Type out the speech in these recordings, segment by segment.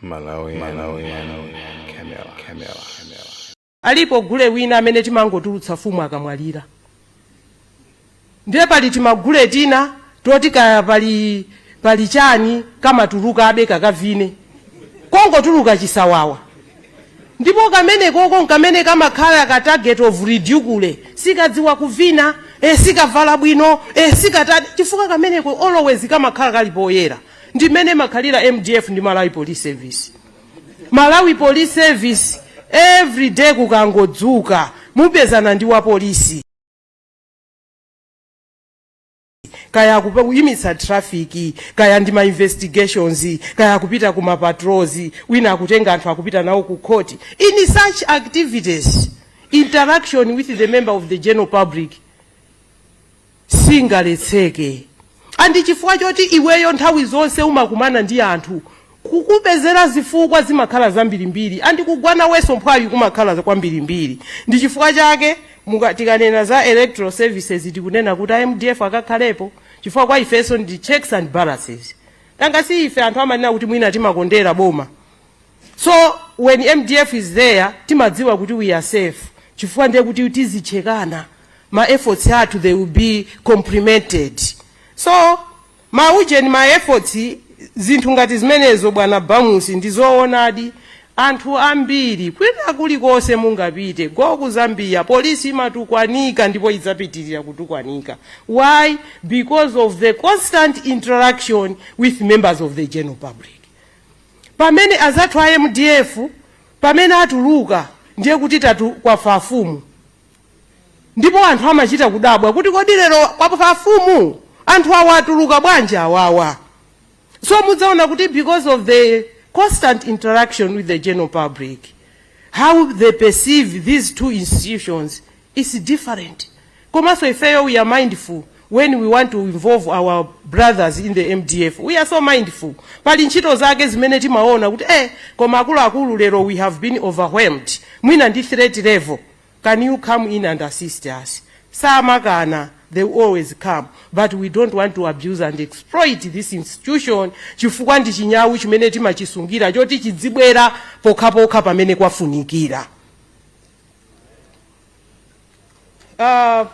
Malawi. Alipo gule wina amene timangotulutsa fumu akamwalira. Ndiye pali timagule tina toti kaya pali chani kama tuluka abe kakavine. Kongo tuluka chisawawa. Ndipo kamene koko kamene kama khala ka target of ridicule. Sikadziwa kuvina, sikavala bwino, sikatati chifuka kamene ko always kama khala kalipoyera. Ndimene makhalira MDF ndi Malawi Police Service. Malawi Police Service every day kukangodzuka mupezana ndi wa polisi. Kaya kuyimitsa traffic, kaya ndi ma investigations, kaya kupita kuma patrols, wina akutenga anthu akupita nawo ku court. In such activities, interaction with the member of the general public singaletseke. Andi chifukwa choti iweyo nthawi zonse umakumana ndi anthu kukupezera zifukwa zimakhala zambirimbiri andi kugwana weso mphawi kumakhala kwambirimbiri. Ndi chifukwa chake tikanena za electoral services tikunena kuti MDF akakhalepo chifukwa kwa ifeso ndi checks and balances. Tanga si ife anthu amanena kuti mwina timakondera boma. So when MDF is there timadziwa kuti we are safe. Chifukwa ndiye kuti tizichekana. Ma efforts athu they will be complemented. So ma efforts zinthu ngati zimenezo bwana Bamusi ndizoonadi anthu ambiri kwina kulikonse mungapite goku Zambia polisi imatukwanika ndipo idzapitirira kutukwanika. Why? Because of the constant interaction with members of the general public. Pamene azathu a MDF pamene atuluka ndiye kuti tatu kwa fafumu. Ndipo anthu amachita kudabwa kuti kodi lero kwa fafumu anthu awa atuluka bwanja awawa. So mudzaona kuti because of the constant interaction with the general public, how they perceive these two institutions is different. Komanso ifeyo we are mindful when we want to involve our brothers in the MDF. We are so mindful. Pali ntchito zake zimene timaona kuti koma akulu lero we have been overwhelmed. Mwina ndi threat level. Can you come in and assist us? Samakana. They always come, but we don't want to abuse and exploit this institution. Chifukwa ndi chinyawu chimene timachisungira choti chidzibwera pokha pamene kwafunikira. I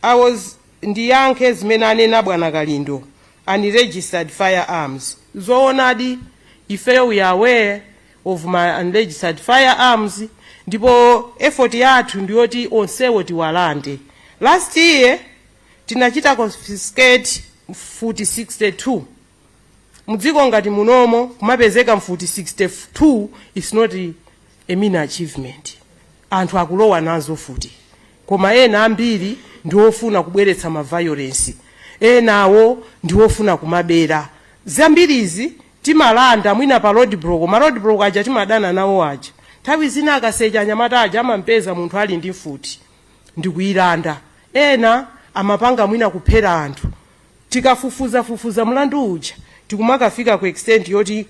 was ndiyankhe zimene anena bwana Kalindo unregistered firearms. Zoonadi ifeyo we are aware of my unregistered firearms. Ndipo effort yathu ndiyoti onsewo tiwalande. Last year, tinachita confiscate mfuti 62. Mudziko ngati munomo, kumapezeka mfuti 62 is not a mean achievement. Anthu akulowa nazo futi. Koma ena ambiri ndiwofuna kubweretsa ma violence. Enawo ndiwofuna kumabera. Zambirizi timalanda mwina pa road block. Ma road block aja timadana nawo aja. Nthawi zina akaseja anyamata aja amampeza munthu ali ndi mfuti. Ndikuyilanda. Ena amapanga mwina kuphera anthu. Tikafufuza mlandu uja tikumakafika ku extent yoti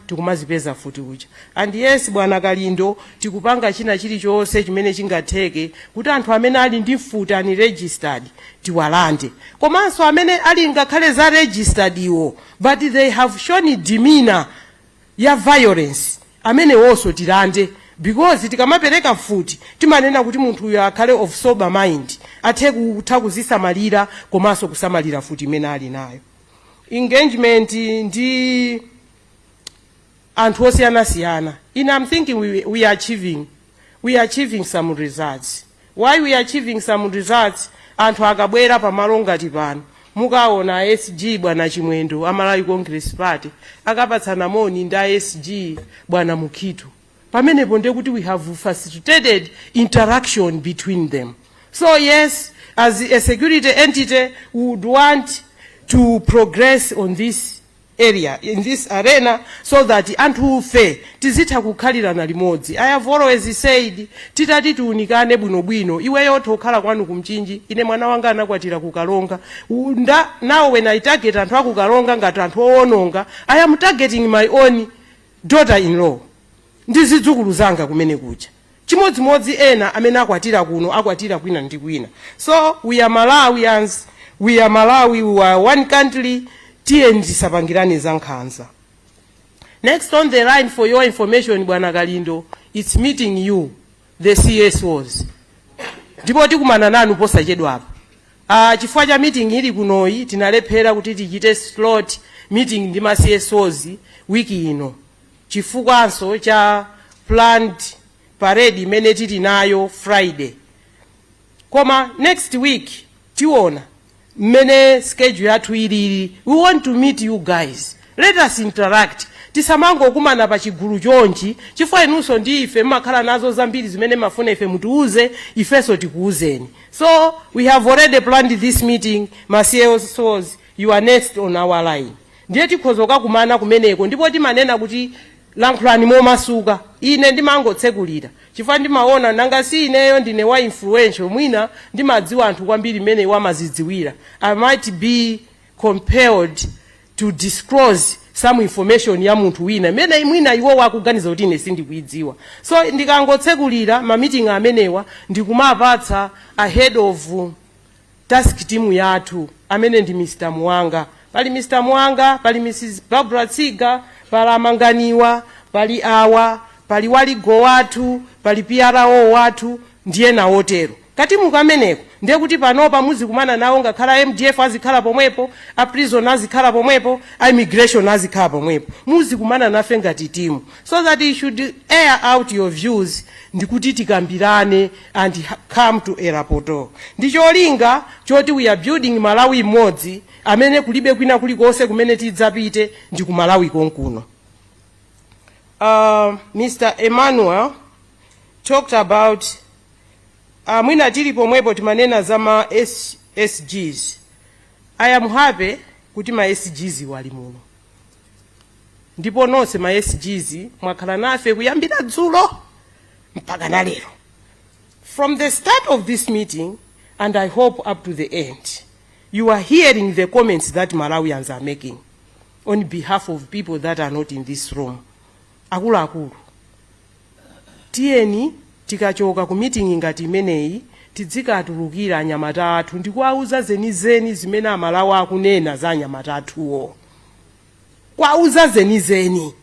tikumazipeza futi uja. And yes bwana Kalindo tikupanga china chilichonse chimene chingatheke kuti anthu amene ali ndi mfuti unregistered tiwalande. Komanso amene ali ngakhale za registered iwo but they have shown demeanor ya violence amene wonso tilande. Because tikamapereka mfuti timanena kuti munthu uyo akhale of sober mind athe kuzisamalira komanso kusamalira futi imene ali nayo. Engagement ndi anthu osiyanasiyana. I'm thinking we are achieving some results. Why we are achieving some results? Anthu akabwera pamalo ngati pano mukaona SG bwana Chimwendo Amalawi Congress Party akapatsana moni nda SG bwana Mukitu. Pamenepo ndiye kuti we have facilitated interaction between them. So yes, as a security entity, we would want to progress on this area, in this arena, so that anthu ufe tizitha kukhalirana limodzi. I have always said, titati tiunikane bwinobwino. Iweyo tokhala kwanu kumchinji, ine mwana wanga anakwatira kukalonga. Now when I target anthu akukalonga ngati anthu owononga, I am targeting my own daughter-in-law. Ndizidzukulu zanga kumene kuja. Chimodzimodzi ena amene akwatira kuno akwatira kwina ndi kwina. So we are Malawians, we are one country, tiye ndisapangirani za nkhanza. Next on the line, for your information, Bwana Kalindo, it's meeting you, the CSOs. Ndipo tikumana nanu posa chedwa hapa. Chifukwa cha meeting hili kunoi, tinalephera kuti tichite slot meeting ndi ma CSOs wiki ino. Chifukwanso cha planned parade imene tili nayo Friday. Koma next week, tiona, mmene schedule yathu ilili. We want to meet you guys. Let us interact. Tisamango kumana pa chigulu chonchi, chifukwa inunso ndi ife mmakhala nazo zambiri zimene mafuna ife mutiuze, ifeso tikuuzeni. So, we have already planned this meeting. CSOs, you are next on our line. Ndiye tikhozoka kumana kumeneko, ndipo timanena kuti lankhulani momasuka. Ine ndimangotsekulira. Chifukwa ndimaona nanga si ineyo ndine wa influential mwina ndimadziwa anthu kwambiri mmene wamazidziwira. I might be compelled to disclose some information ya munthu wina mmene mwina iwo wakuganiza kuti ine sindikuidziwa. So ndikangotsekulira ma meeting amenewa ndikumapatsa ahead of task team yathu amene ndi Mr. Mwanga. Pali Mr. Mwanga, pali Mrs. Barbara Tsiga, pali Manganiwa, pali awa, pali waligo wathu, pali PRO wathu, ndiye na wotero. Kati mukameneko, ndiye kuti panopa muzikumana nawo ngakhala MDF azikhala pomwepo, a prison azikhala pomwepo, a immigration azikhala pomwepo. Muzikumana nafe ngati timu. So that you should air out your views, ndikuti tikambirane and come to a rapport. Ndicholinga, choti we are building Malawi imodzi, amene kulibe kwina kulikonse kumene tidzapite, ndi ku Malawi konkuno. Mr. Emmanuel talked about mwina tili pomwepo timanena za ma SGs. I am happy kuti ma SGs wali muno. Ndipo nonse ma SGs mwakhala nafe kuyambira dzulo mpaka na lero. From the start of this meeting and I hope up to the end, you are hearing the comments that Malawians are making on behalf of people that are not in this room. Akulu. Tieni tikachoka ku meeting ngati imeneyi tidzika atulukira anyamata athu ndikuauza zenizeni zimene amalawa akunena za anyamata athuwo. Kwauza zenizeni.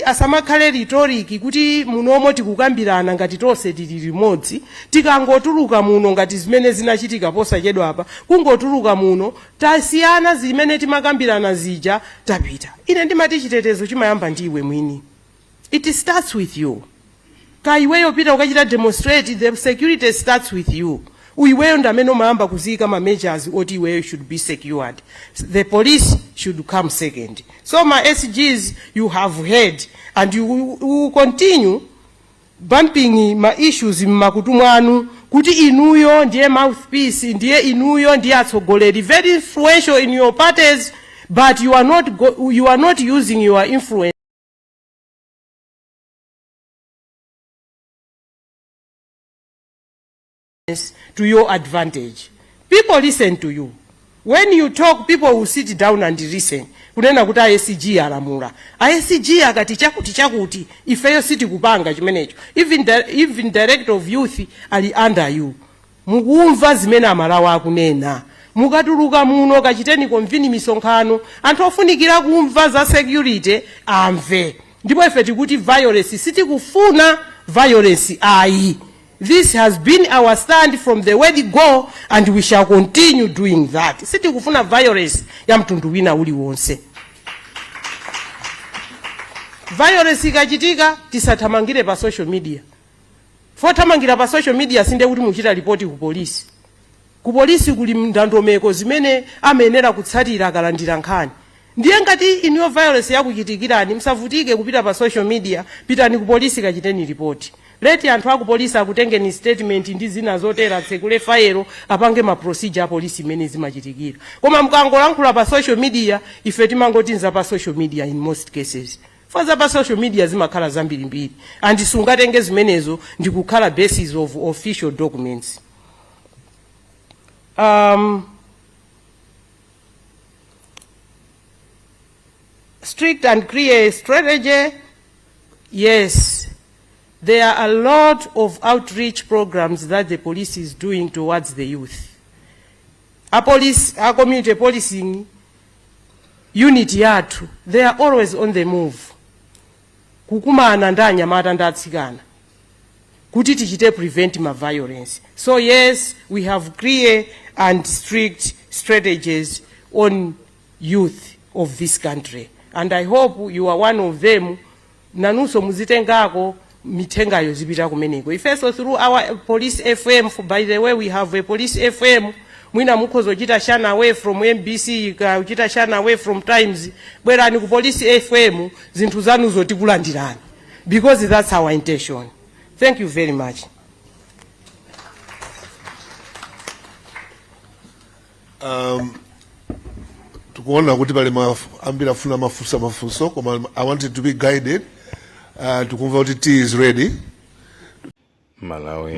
Asamakhale rhetoric kuti munomo tikukambirana ngati tonse tili limodzi, tikangotuluka muno ngati zimene zinachitika posa chedwa apa, kungotuluka muno tasiyana zimene timakambirana zija tapita. Ine ndimati chitetezo chimayamba ndiwe mwini. It starts with you. Kaiweyo pita ukachita demonstrate, the security starts with you. Uiweyo ndameno maamba kuzika ma measures oti iweyo should be secured. The police should come second. So my SGs you have heard and you will continue bumping my issues mmakutu mwanu kuti inuyo ndiye mouthpiece, ndiye inuyo ndiye atsogoleri, very influential in your parties, but you are not using your influence to your advantage. People listen to you. When you talk, people will sit down and listen. Kunena kuti ISG alamula. ISG akati chakuti, ifeyo siti kupanga chimenecho. Even director of youth ali under you. Mukumva zimene amalawa akunena. Mukatuluka muno kachiteni konvini misonkhano, anthu ofunikira kumva za security amve. Ndipo ife tikuti violence siti kufuna violence ayi. This has been our stand from the word go, and we shall continue doing that. Siti kufuna violence ya mtundu wina uli wonse. Violence ikachitika tisathamangire pa social media. Fotamangira pa social media sinde kuti muchita ripoti ku polisi. Ku polisi kuli ndandomeko zimene amenera kutsatira akalandira nkhani. Ndiye ngati iniyo violence yakuchitikirani msavutike kupita pa social media, pitani ku polisi kachiteni ripoti. Leti anthu aku polisi akutengeni statement ndi zina zotera tsekule file apange ma procedure a polisi imene zimachitikira. Koma mkangolankhula pa social media, ife timangotinza pa social media in most cases. Faza pa social media zimakhala zambirimbiri. And sungatenge zimenezo ndikukhala basis of official documents. Strict and clear strategy. Yes. There are a lot of outreach programs that the police is doing towards the youth. A community policing unit yathu, they are always on the move. Kukumana ndi anyamata ndi atsikana kuti tichite prevent ma violence. So yes, we have clear and strict strategies on youth of this country, and I hope you are one of them. Nanuso muzitengako mitengayo zipita kumeneko. If also through our police FM, by the way, we have a police FM. Mwina mukhozo chita shana away from MBC, chita shana away from Times. Bwerani ku police FM, zinthu zanu zotikulandirani. Because that's our intention. Thank you very much. Tukuona kuti pale ambira funa mafuso, koma I wanted to be guided. Tukumva kuti tea is ready. Malawi.